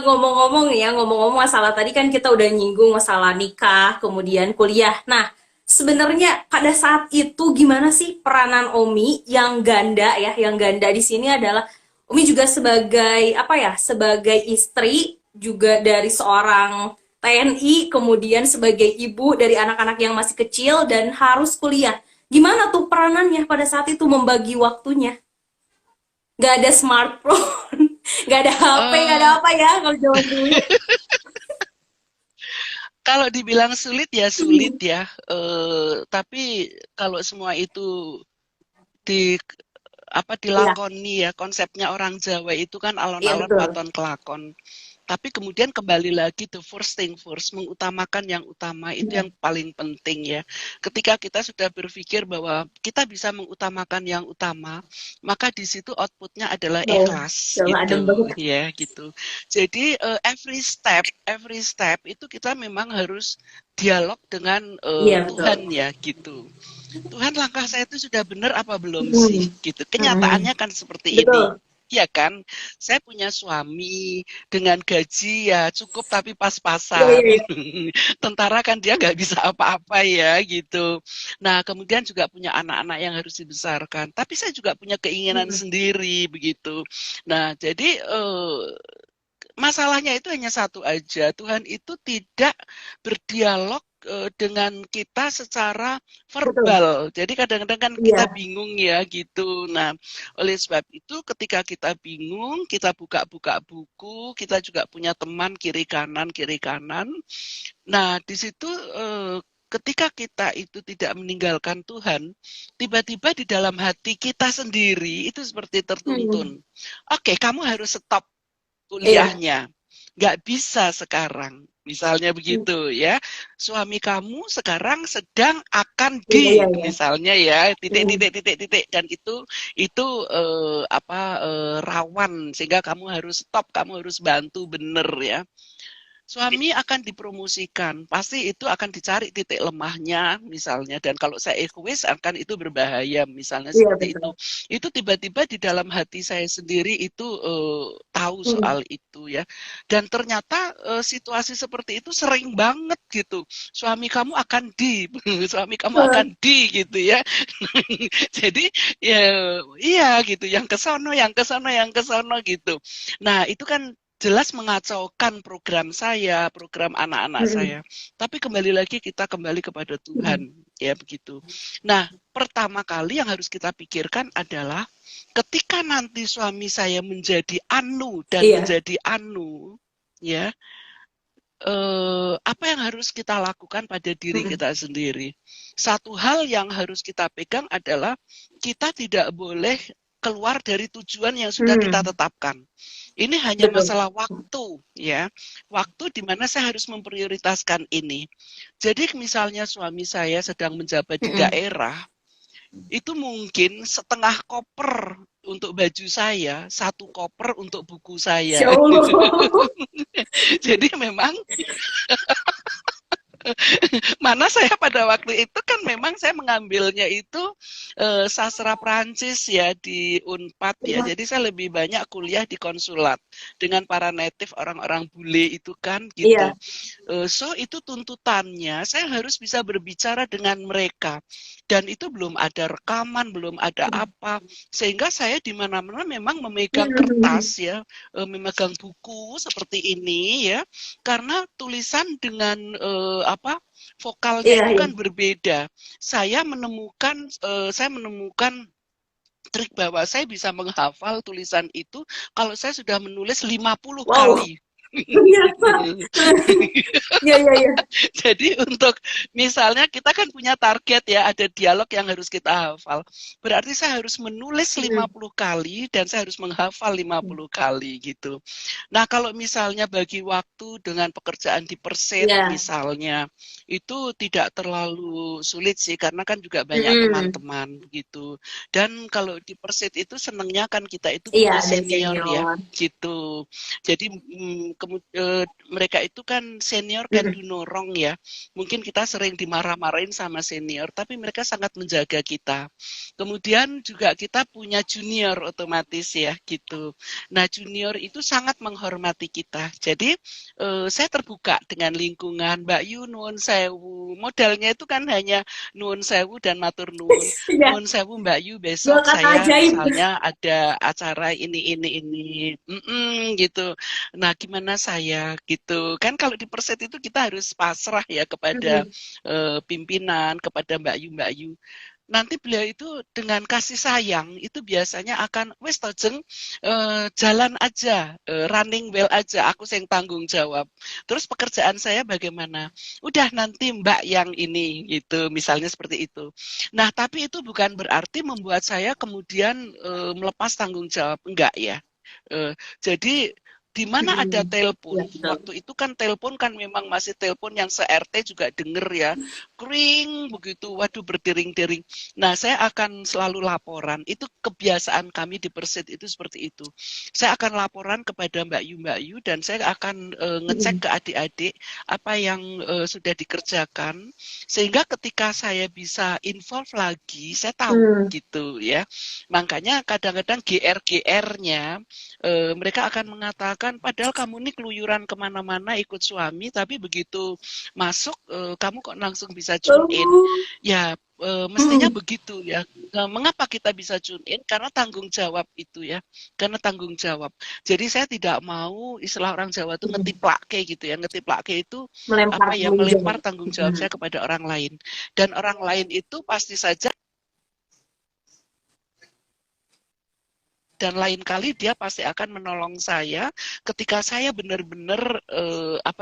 ngomong-ngomong nih ya, ngomong-ngomong masalah tadi kan kita udah nyinggung masalah nikah, kemudian kuliah. Nah, sebenarnya pada saat itu gimana sih peranan Omi yang ganda ya, yang ganda di sini adalah Omi juga sebagai apa ya, sebagai istri juga dari seorang TNI, kemudian sebagai ibu dari anak-anak yang masih kecil dan harus kuliah. Gimana tuh peranannya pada saat itu membagi waktunya? Nggak ada smartphone, nggak ada HP, nggak ada Eh, apa ya kalau zaman dulu. Kalau dibilang sulit ya sulit ya. Tapi kalau semua itu di Iya, dilakoni ya, konsepnya orang Jawa itu kan iya alon-alon betul. waton kelakon. Tapi kemudian kembali lagi, the first thing first, mengutamakan yang utama itu yang paling penting ya. Ketika kita sudah berpikir bahwa kita bisa mengutamakan yang utama, maka di situ outputnya adalah Oh, ikhlas jalan adem gitu banget. ya gitu. Jadi every step itu kita memang harus dialog dengan Iya betul. Tuhan ya gitu. Tuhan, langkah saya itu sudah benar apa belum sih Hmm. gitu. Hmm. Kenyataannya kan seperti ini Betul. ya kan? Saya punya suami dengan gaji ya cukup tapi Iya, pas-pasan. iya, iya. Tentara kan dia nggak bisa apa-apa ya gitu. Nah, kemudian juga punya anak-anak yang harus dibesarkan. Tapi saya juga punya keinginan Mm-mm. sendiri begitu. Nah, jadi masalahnya itu hanya satu aja, Tuhan itu tidak berdialog dengan kita secara Betul. verbal. Jadi kadang-kadang kan kita Iya. bingung ya gitu. Nah, oleh sebab itu ketika kita bingung, kita buka-buka buku, kita juga punya teman kiri kanan kiri kanan. Nah, di situ ketika kita itu tidak meninggalkan Tuhan, tiba-tiba di dalam hati kita sendiri itu seperti Mm. tertuntun. Oke, kamu harus stop Iya. kuliahnya. Nggak bisa sekarang. Misalnya Mm. begitu ya. Suami kamu sekarang sedang akan Iya, iya, iya. misalnya ya, titik Mm. titik titik titik dan itu rawan sehingga kamu harus stop, kamu harus bantu bener ya. Suami akan dipromosikan, pasti itu akan dicari titik lemahnya misalnya, dan kalau saya egois akan itu berbahaya misalnya Iya, seperti itu. betul. Itu tiba-tiba di dalam hati saya sendiri itu tahu Mm. soal itu ya. Dan ternyata situasi seperti itu sering banget gitu. Suami kamu akan suami kamu akan gitu ya. Jadi ya iya gitu, yang ke sono, yang ke sono, yang ke sono gitu. Nah, itu kan jelas mengacaukan program saya, program anak-anak Mm. saya. Tapi kembali lagi kita kembali kepada Mm. Tuhan, ya begitu. Nah, pertama kali yang harus kita pikirkan adalah ketika nanti suami saya menjadi anu dan Iya. menjadi anu, ya, apa yang harus kita lakukan pada diri Mm. kita sendiri? Satu hal yang harus kita pegang adalah kita tidak boleh keluar dari tujuan yang sudah kita Mm. tetapkan. Ini hanya Betul. masalah waktu, ya. Waktu di mana saya harus memprioritaskan ini. Jadi misalnya suami saya sedang menjabat di Mm. daerah, itu mungkin setengah koper untuk baju saya, satu koper untuk buku Ya saya. Allah. Jadi memang mana saya pada waktu itu kan memang saya mengambilnya itu sastra Prancis ya di Unpad ya. Jadi saya lebih banyak kuliah di konsulat dengan para native orang-orang bule itu kan gitu. Iya. So itu tuntutannya saya harus bisa berbicara dengan mereka. Dan itu belum ada rekaman, belum ada apa. Sehingga saya di mana-mana memang memegang Mm. kertas ya, memegang buku seperti ini ya. Karena tulisan dengan vokalnya Iya, itu iya. kan berbeda. Saya menemukan trik bahwa saya bisa menghafal tulisan itu kalau saya sudah menulis 50 Wow. kali. Ternyata. Iya, iya, iya. Jadi untuk misalnya kita kan punya target ya, ada dialog yang harus kita hafal. Berarti saya harus menulis Mm. 50 kali dan saya harus menghafal 50 kali gitu. Nah, kalau misalnya bagi waktu dengan pekerjaan di Persit Iya. misalnya, itu tidak terlalu sulit sih karena kan juga banyak Mm. teman-teman gitu. Dan kalau di Persit itu senangnya kan kita itu Iya, punya ada senior ya senior. gitu. Jadi mereka itu kan senior can Mm. do no wrong ya. Mungkin kita sering dimarah-marahin sama senior, tapi mereka sangat menjaga kita. Kemudian juga kita punya junior otomatis ya gitu. Nah, junior itu sangat menghormati kita. Jadi saya terbuka dengan lingkungan Mbak Yu nuwun sewu. Modalnya itu kan hanya nuwun sewu dan matur nuwun. Iya. Nuwun sewu Mbak Yu, Dua besok kata saya ajaib. misalnya ada acara ini gitu. Nah, gimana saya gitu. Kan kalau di Perset itu kita harus pasrah ya kepada Mm. pimpinan, kepada Mbak Yu. Nanti beliau itu dengan kasih sayang itu biasanya akan wes tojeng jalan aja, running well aja, aku yang tanggung jawab. Terus pekerjaan saya bagaimana? Udah nanti Mbak yang ini gitu, misalnya seperti itu. Nah, tapi itu bukan berarti membuat saya kemudian melepas tanggung jawab, enggak ya. Jadi di mana ada Ya, telepon. betul. Waktu itu kan telepon kan memang masih telepon yang se-RT juga denger ya. Kring begitu, waduh berdering-dering. Nah, saya akan selalu laporan. Itu kebiasaan kami di Persit itu seperti itu. Saya akan laporan kepada Mbak Yu dan saya akan ngecek ke adik-adik apa yang sudah dikerjakan sehingga ketika saya bisa involve lagi, saya tahu gitu ya. Makanya kadang-kadang GR-GR-nya mereka akan mengatakan, padahal kamu nih keluyuran kemana-mana ikut suami, tapi begitu masuk kamu kok langsung bisa tune in. Ya, mestinya begitu ya. Mengapa kita bisa tune in? Karena tanggung jawab itu ya. Karena tanggung jawab. Jadi saya tidak mau istilah orang Jawa itu ngetiplake gitu ya. Ngetiplake itu apa ya, melempar tanggung jawab saya kepada orang lain. Dan orang lain itu pasti saja dan lain kali dia pasti akan menolong saya ketika saya benar-benar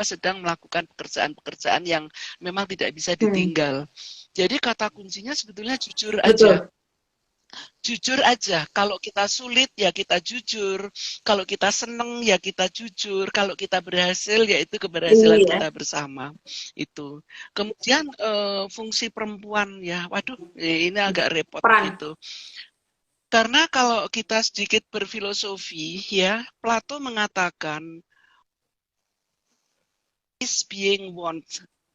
sedang melakukan pekerjaan-pekerjaan yang memang tidak bisa ditinggal. Jadi kata kuncinya sebetulnya jujur aja. Betul. Jujur aja, kalau kita sulit ya kita jujur, kalau kita seneng ya kita jujur, kalau kita berhasil ya itu keberhasilan kita bersama. Itu. Kemudian fungsi perempuan ya, waduh ini agak repot gitu. Karena kalau kita sedikit berfilosofi ya, Plato mengatakan is being want.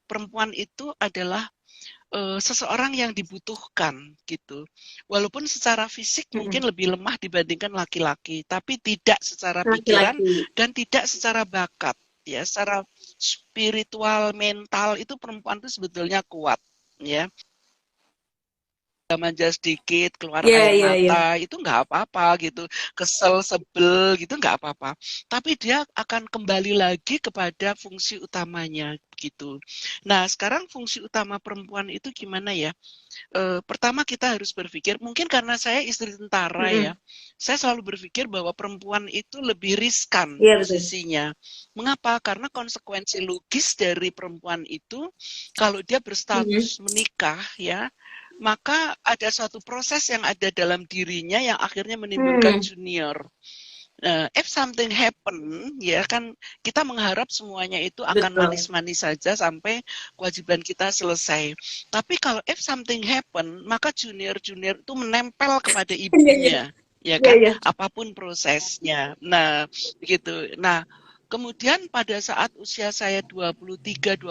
Perempuan itu adalah seseorang yang dibutuhkan gitu. Walaupun secara fisik mungkin lebih lemah dibandingkan laki-laki, tapi tidak secara pikiran dan tidak secara bakat ya, secara spiritual, mental itu perempuan itu sebetulnya kuat ya. Manja sedikit, keluar air mata, itu nggak apa-apa gitu. Kesel, sebel gitu nggak apa-apa. Tapi dia akan kembali lagi kepada fungsi utamanya gitu. Nah, sekarang fungsi utama perempuan itu gimana ya? Pertama kita harus berpikir, mungkin karena saya istri tentara ya, saya selalu berpikir bahwa perempuan itu lebih riskan posisinya. Mengapa? Karena konsekuensi logis dari perempuan itu, kalau dia berstatus menikah ya, maka ada suatu proses yang ada dalam dirinya yang akhirnya menimbulkan junior. If something happen, ya kan kita mengharap semuanya itu akan manis-manis saja sampai kewajiban kita selesai. Tapi kalau if something happen, maka junior-junior itu menempel kepada ibunya, ya kan? Apapun prosesnya. Nah, begitu. Nah, kemudian pada saat usia saya 23-24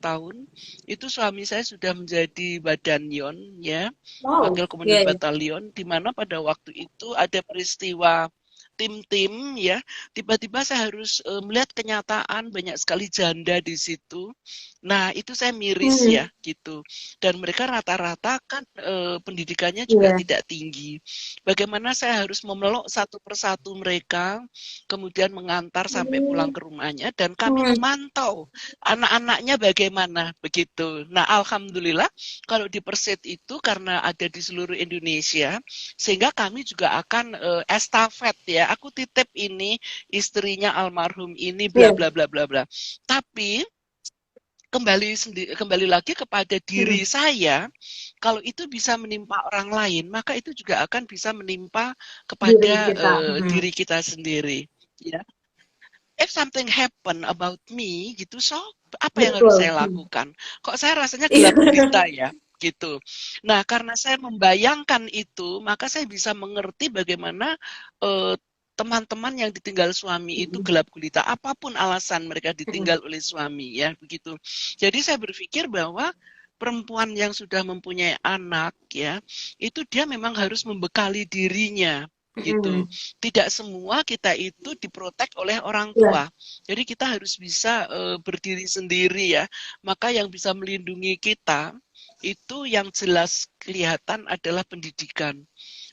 tahun, itu suami saya sudah menjadi badanyon, ya, wakil komandan batalion, di mana pada waktu itu ada peristiwa tim-tim ya, tiba-tiba saya harus melihat kenyataan banyak sekali janda di situ. Nah, itu saya miris ya gitu. Dan mereka rata-rata kan pendidikannya juga tidak tinggi. Bagaimana saya harus memeluk satu persatu mereka, kemudian mengantar sampai pulang ke rumahnya dan kami memantau anak-anaknya bagaimana begitu. Nah, alhamdulillah kalau di Persit itu karena ada di seluruh Indonesia, sehingga kami juga akan estafet ya. Aku titip ini istrinya almarhum ini bla bla bla bla bla. Tapi kembali lagi kepada diri saya, kalau itu bisa menimpa orang lain, maka itu juga akan bisa menimpa kepada diri kita sendiri. Ya. If something happen about me, gitu, so apa yang harus saya lakukan? Kok saya rasanya gelap gulita ya? Gitu. Nah, karena saya membayangkan itu, maka saya bisa mengerti bagaimana teman-teman yang ditinggal suami itu gelap gulita, apapun alasan mereka ditinggal oleh suami ya begitu. Jadi saya berpikir bahwa perempuan yang sudah mempunyai anak ya, itu dia memang harus membekali dirinya gitu. Tidak semua kita itu diprotek oleh orang tua. Jadi kita harus bisa berdiri sendiri ya. Maka yang bisa melindungi kita itu yang jelas kelihatan adalah pendidikan.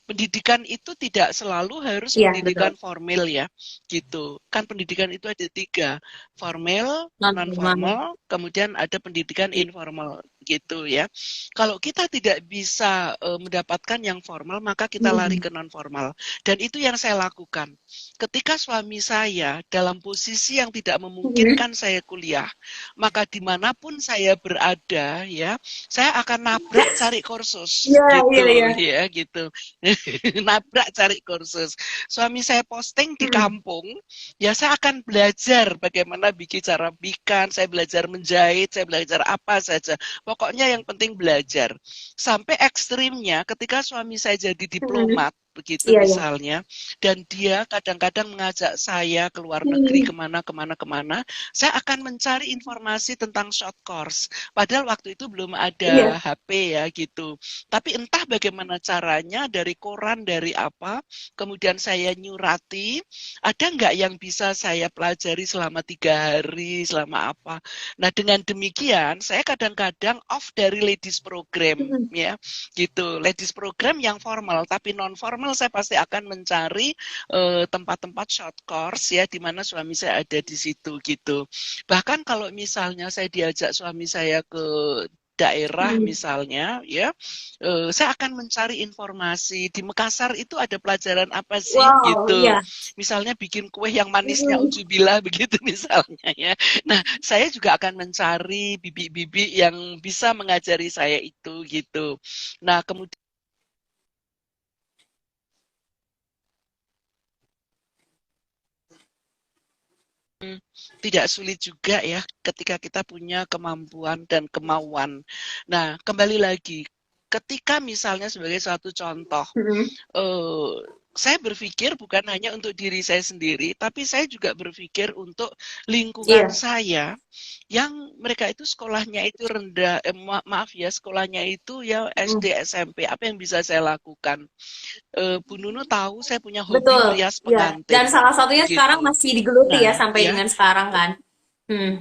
Pendidikan itu tidak selalu harus pendidikan formal ya, gitu. Kan pendidikan itu ada 3, formal, non-formal, kemudian ada pendidikan informal, gitu ya. Kalau kita tidak bisa mendapatkan yang formal, maka kita lari ke non formal. Dan itu yang saya lakukan. Ketika suami saya dalam posisi yang tidak memungkinkan saya kuliah, maka dimanapun saya berada ya, saya akan nabrak cari kursus Iya, iya, gitu iya. ya gitu. Nabrak cari kursus. Suami saya posting di kampung, ya saya akan belajar bagaimana bikin cara bikin, saya belajar menjahit, saya belajar apa saja. Pokoknya yang penting belajar. Sampai ekstrimnya ketika suami saya jadi diplomat, begitu Iya, iya. misalnya, dan dia kadang-kadang mengajak saya ke luar negeri kemana, saya akan mencari informasi tentang short course. Padahal waktu itu belum ada Iya. HP ya gitu. Tapi entah bagaimana caranya, dari koran, dari apa, kemudian saya nyurati, ada nggak yang bisa saya pelajari selama 3 hari, selama apa. Nah dengan demikian, saya kadang-kadang off dari ladies program ya gitu. Ladies program yang formal, tapi non formal saya pasti akan mencari tempat-tempat short course ya di mana suami saya ada di situ gitu. Bahkan kalau misalnya saya diajak suami saya ke daerah misalnya ya, saya akan mencari informasi di Makassar itu ada pelajaran apa sih Wow, gitu. iya. Misalnya bikin kue yang manisnya ujubillah begitu misalnya ya. Nah, saya juga akan mencari bibi-bibi yang bisa mengajari saya itu gitu. Nah, kemudian tidak sulit juga ya ketika kita punya kemampuan dan kemauan. Nah, kembali lagi, ketika misalnya sebagai suatu contoh, eh, saya berpikir bukan hanya untuk diri saya sendiri, tapi saya juga berpikir untuk lingkungan Iya. saya yang mereka itu sekolahnya itu rendah, maaf ya, sekolahnya itu ya SD, SMP, apa yang bisa saya lakukan? Bu Nunu tahu saya punya hobi Betul. merias Iya. Dan pengantin, salah satunya sekarang begitu. masih digeluti ya Nah, sampai ya, dengan sekarang kan. Hmm.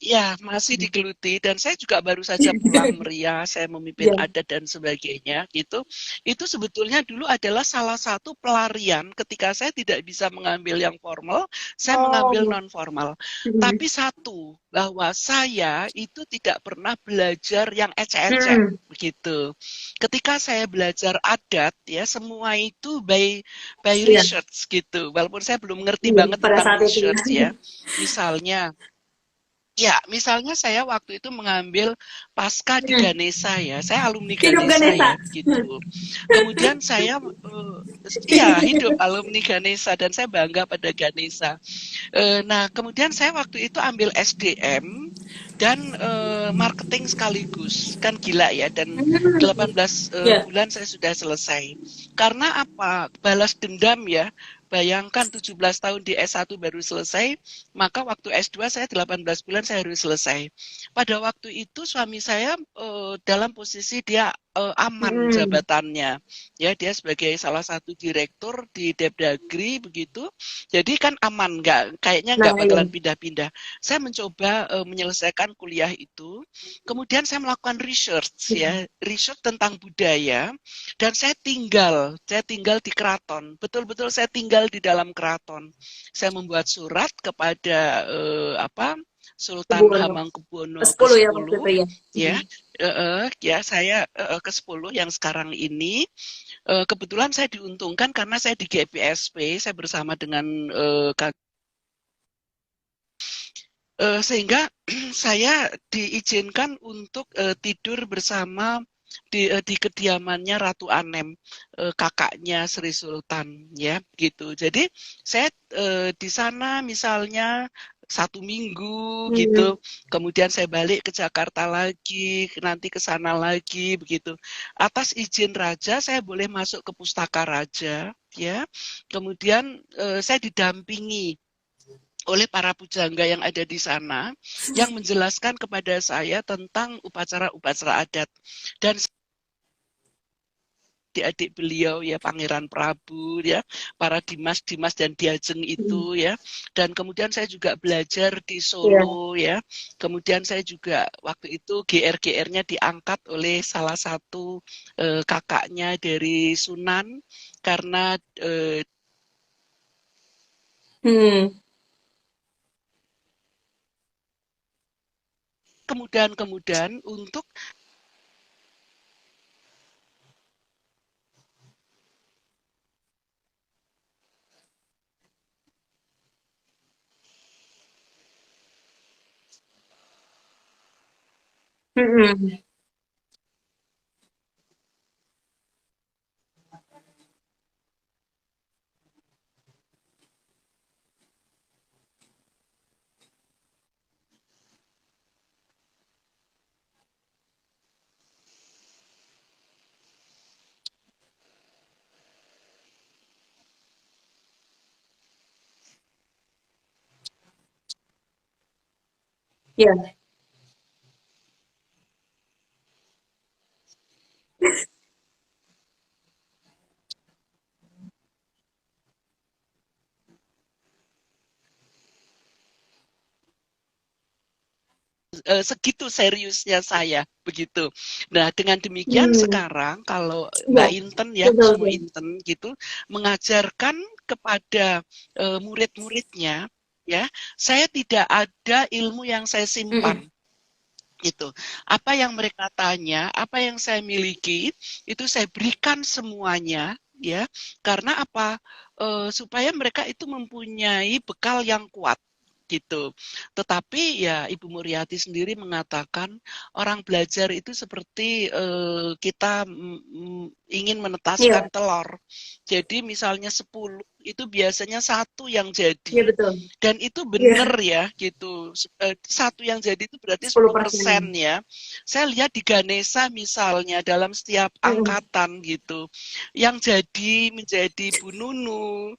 ya, masih digeluti dan saya juga baru saja pulang merias, saya memimpin Iya. adat dan sebagainya gitu. Itu sebetulnya dulu adalah salah satu pelarian ketika saya tidak bisa mengambil yang formal, saya mengambil Oh. non formal. Tapi satu, bahwa saya itu tidak pernah belajar yang ecek-ecek begitu. Ketika saya belajar adat ya, semua itu by Iya. research gitu. Walaupun saya belum ngerti Iya. banget Pada tentang saat itu ya. research ya. Misalnya ya, misalnya saya waktu itu mengambil pasca di Ganesha ya, saya alumni Hidup Ganesha Ganesha. ya, begitu. Kemudian saya, iya hidup alumni Ganesha dan saya bangga pada Ganesha. Nah, kemudian saya waktu itu ambil SDM dan marketing sekaligus, kan gila ya, dan 18 Iya. bulan saya sudah selesai. Karena apa? Balas dendam ya. Bayangkan 17 tahun di S1 baru selesai, maka waktu S2 saya 18 bulan saya harus selesai. Pada waktu itu suami saya dalam posisi dia aman jabatannya. Ya, dia sebagai salah satu direktur di Depdagri begitu. Jadi kan aman, kayaknya Nah, nggak iya. bakalan pindah-pindah. Saya mencoba menyelesaikan kuliah itu. Kemudian saya melakukan research ya, research tentang budaya dan saya tinggal di keraton. Betul-betul saya tinggal di dalam keraton. Saya membuat surat kepada Sultan Kebun. Hamengkubuwono Ke-10 ya waktu ke-10 itu ya. ya. Ya saya ke-10 yang sekarang ini kebetulan saya diuntungkan karena saya di GPSP, saya bersama dengan sehingga saya diizinkan untuk tidur bersama di kediamannya Ratu Anem, kakaknya Sri Sultan, ya gitu. Jadi saya di sana misalnya 1 minggu gitu, kemudian saya balik ke Jakarta lagi, nanti ke sana lagi begitu. Atas izin raja saya boleh masuk ke Pustaka Raja, ya. Kemudian saya didampingi oleh para pujangga yang ada di sana yang menjelaskan kepada saya tentang upacara-upacara adat dan adik-adik beliau ya Pangeran Prabu ya, para dimas-dimas dan diajeng itu ya. Dan kemudian saya juga belajar di Iya. Solo ya. Kemudian saya juga waktu itu GR-GR-nya diangkat oleh salah satu kakaknya dari Sunan karena Hmm. kemudian kemudahan untuk Mm-mm. Ya, segitu seriusnya saya begitu. Nah, dengan demikian hmm, sekarang kalau ya, Mbak Inten ya, betul, Smo betul. Inten gitu mengajarkan kepada murid-muridnya ya, saya tidak ada ilmu yang saya simpan Mm-mm. gitu. Apa yang mereka tanya, apa yang saya miliki, itu saya berikan semuanya ya. Karena apa? Supaya mereka itu mempunyai bekal yang kuat gitu. Tetapi ya Ibu Muriati sendiri mengatakan orang belajar itu seperti kita ingin menetaskan Iya, telur. Jadi misalnya 10 itu biasanya satu yang iya jadi. betul. Dan itu Iya, benar ya gitu. Satu yang jadi itu berarti 10%. 10% ya. Saya lihat di Ganesha misalnya dalam setiap Mm-mm. angkatan gitu. Yang jadi menjadi Bu Nunu,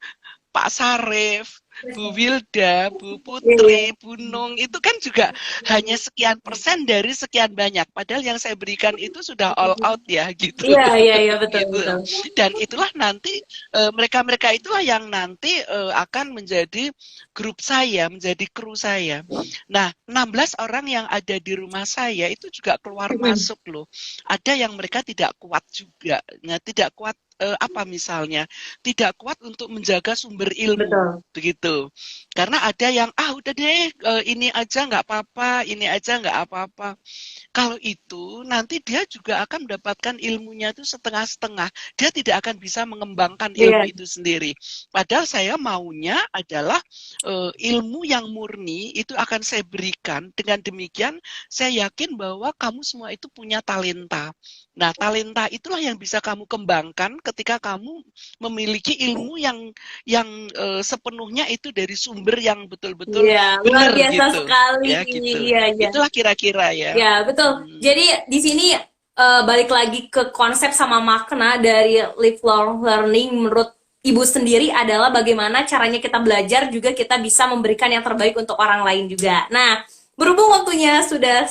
Pak Sarif, Bu Wilda, Bu Iya, iya. Putri, Bu Nung, itu kan juga hanya sekian persen dari sekian banyak. Padahal yang saya berikan itu sudah all out ya gitu. Iya, iya, iya, betul, Gitu. betul. Dan itulah nanti mereka-mereka itulah yang nanti akan menjadi grup saya, menjadi kru saya. Nah, 16 orang yang ada di rumah saya itu juga keluar Mm-mm. masuk loh. Ada yang mereka tidak kuat juga. Nah, tidak kuat apa misalnya? Tidak kuat untuk menjaga sumber ilmu Betul. begitu. Karena ada yang udah deh ini aja nggak apa-apa, ini aja nggak apa-apa. Kalau itu nanti dia juga akan mendapatkan ilmunya itu setengah-setengah. Dia tidak akan bisa mengembangkan ilmu Iya, itu sendiri. Padahal saya maunya adalah ilmu yang murni itu akan saya berikan. Dengan demikian saya yakin bahwa kamu semua itu punya talenta. Nah, talenta itulah yang bisa kamu kembangkan ketika kamu memiliki ilmu yang sepenuhnya itu dari sumber yang betul-betul iya, luar benar biasa gitu. sekali. Ya, gitu. Iya, iya. Itulah kira-kira ya. Ya, betul. Hmm. Jadi di sini balik lagi ke konsep sama makna dari lifelong learning menurut Ibu sendiri adalah bagaimana caranya kita belajar juga kita bisa memberikan yang terbaik untuk orang lain juga. Nah, berhubung waktunya sudah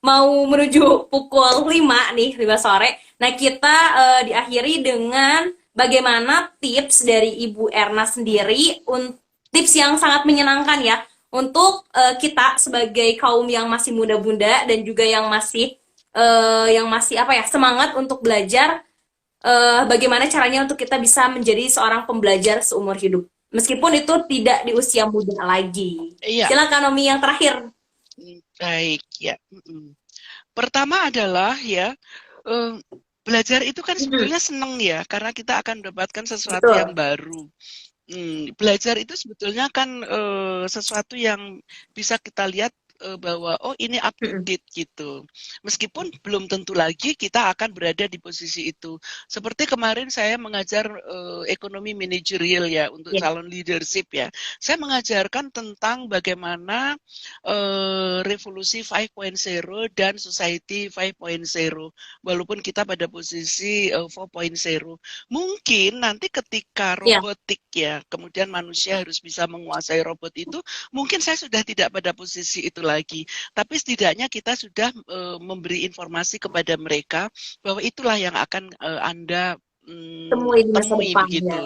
mau menuju pukul 5 nih, 5 sore. Nah, kita diakhiri dengan bagaimana tips dari Ibu Erna sendiri, tips yang sangat menyenangkan ya untuk kita sebagai kaum yang masih muda-bunda dan juga yang masih apa ya semangat untuk belajar, bagaimana caranya untuk kita bisa menjadi seorang pembelajar seumur hidup meskipun itu tidak di usia muda lagi. Iya, Silakan Nomi yang terakhir. baik ya. Pertama adalah ya eh, belajar itu kan Mm-mm. sebetulnya seneng ya karena kita akan mendapatkan sesuatu yang Betul. baru. Belajar itu sebetulnya kan sesuatu yang bisa kita lihat bahwa oh ini up to Mm-mm. date gitu. Meskipun belum tentu lagi kita akan berada di posisi itu. Seperti kemarin saya mengajar ekonomi manajerial ya untuk Ya. calon leadership ya. Saya mengajarkan tentang bagaimana revolusi 5.0 dan society 5.0 walaupun kita pada posisi 4.0. Mungkin nanti ketika Ya. robotik ya, kemudian manusia harus bisa menguasai robot itu, mungkin saya sudah tidak pada posisi itu lagi. Tapi setidaknya kita sudah memberi informasi kepada mereka bahwa itulah yang akan Anda Temui di masa temui depan ya. begitu.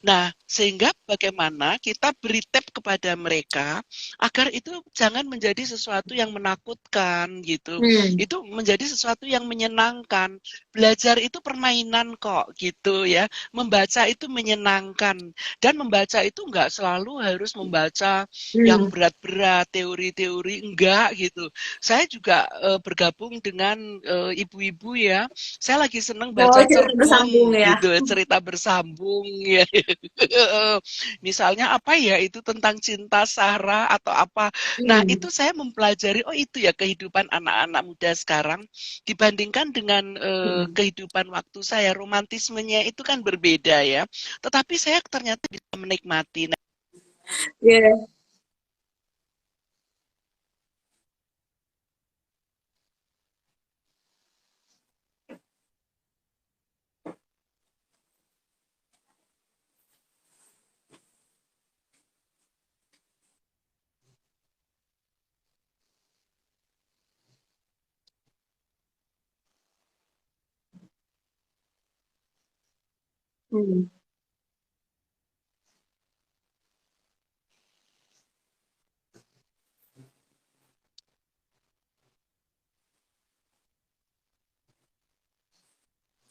Nah, sehingga bagaimana kita beri tip kepada mereka agar itu jangan menjadi sesuatu yang menakutkan gitu. Itu menjadi sesuatu yang menyenangkan. Belajar itu permainan kok gitu ya. Membaca itu menyenangkan dan membaca itu enggak selalu harus membaca yang berat-berat, teori-teori enggak gitu. Saya juga bergabung dengan ibu-ibu ya. Saya lagi seneng Oh, baca cerita bersambung cerpen ya. gitu, cerita bersambung ya. Misalnya apa ya itu tentang cinta Sarah atau apa. Nah, itu saya mempelajari oh itu ya kehidupan anak-anak muda sekarang dibandingkan dengan kehidupan waktu saya. Romantismenya itu kan berbeda ya. Tetapi saya ternyata bisa menikmati. Nah, Iya. Hmm.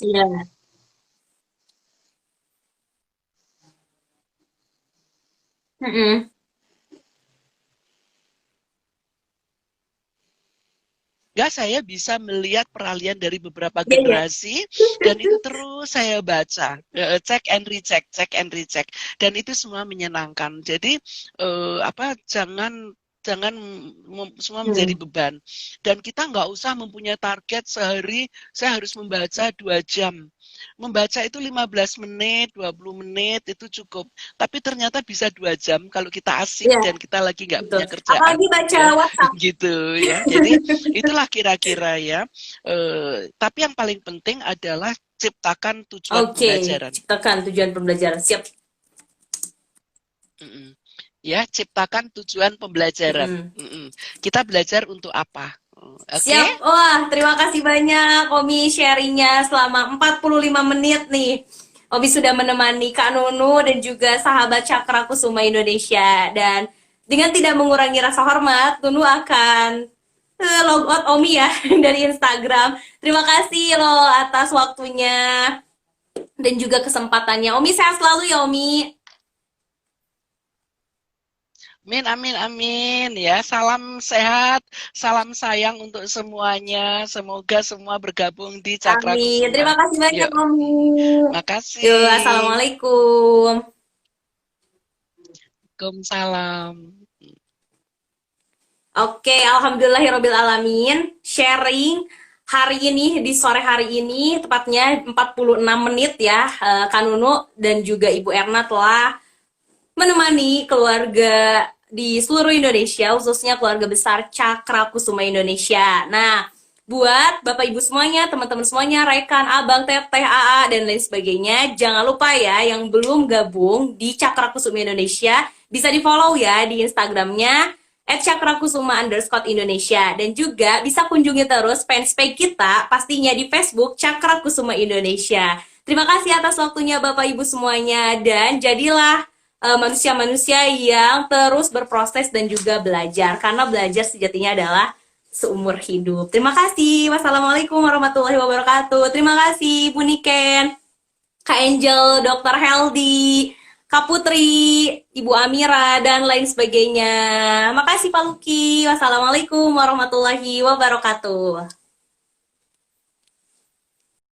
Iya. Mm-mm. enggak, saya bisa melihat peralihan dari beberapa Iya, iya. generasi dan itu terus saya baca, cek and recheck, cek and recheck, dan itu semua menyenangkan. Jadi apa jangan jangan semua menjadi Hmm. beban dan kita nggak usah mempunyai target sehari saya harus membaca 2 jam. Membaca itu 15 menit, 20 menit itu cukup. Tapi ternyata bisa 2 jam kalau kita asik Iya, dan kita lagi nggak betul. punya Apalagi kerjaan, baca ya WhatsApp. gitu ya. Jadi itulah kira-kira ya. Tapi yang paling penting adalah ciptakan tujuan Oke, pembelajaran. ciptakan tujuan pembelajaran. Siap. Mm-mm. Ya, ciptakan tujuan pembelajaran. Mm-mm. Kita belajar untuk apa? Oke? Siap. Wah, terima kasih banyak Omi sharingnya selama 45 menit nih. Omi sudah menemani Kak Nunu dan juga sahabat Cakra Kusuma Indonesia. Dan dengan tidak mengurangi rasa hormat, Nunu akan log out Omi ya dari Instagram. Terima kasih loh atas waktunya dan juga kesempatannya. Omi sehat selalu ya Omi. Amin, amin, amin. Ya, salam sehat, salam sayang untuk semuanya. Semoga semua bergabung di Cakra Amin. Terima Kusuma. kasih banyak Yuk, Omi. Yuk, makasih. Assalamualaikum. Waalaikumsalam. Oke, alhamdulillahirabbil alamin. Sharing hari ini di sore hari ini tepatnya 46 menit ya. Kak Nunu dan juga Ibu Erna telah menemani keluarga di seluruh Indonesia, khususnya keluarga besar Cakra Kusuma Indonesia. Nah, buat Bapak Ibu semuanya, teman-teman semuanya, rekan, abang, teteh, AA, dan lain sebagainya, jangan lupa ya yang belum gabung di Cakra Kusuma Indonesia, bisa di-follow ya di Instagramnya @cakrakusuma_Indonesia dan juga bisa kunjungi terus fanspage kita pastinya di Facebook Cakra Kusuma Indonesia. Terima kasih atas waktunya Bapak Ibu semuanya dan jadilah manusia-manusia yang terus berproses dan juga belajar karena belajar sejatinya adalah seumur hidup. Terima kasih. Wassalamualaikum warahmatullahi wabarakatuh. Terima kasih Bu Niken, Kak Angel, Dr. Heldi, Kak Putri, Ibu Amira, dan lain sebagainya. Makasih Pak Luki. Wassalamualaikum warahmatullahi wabarakatuh.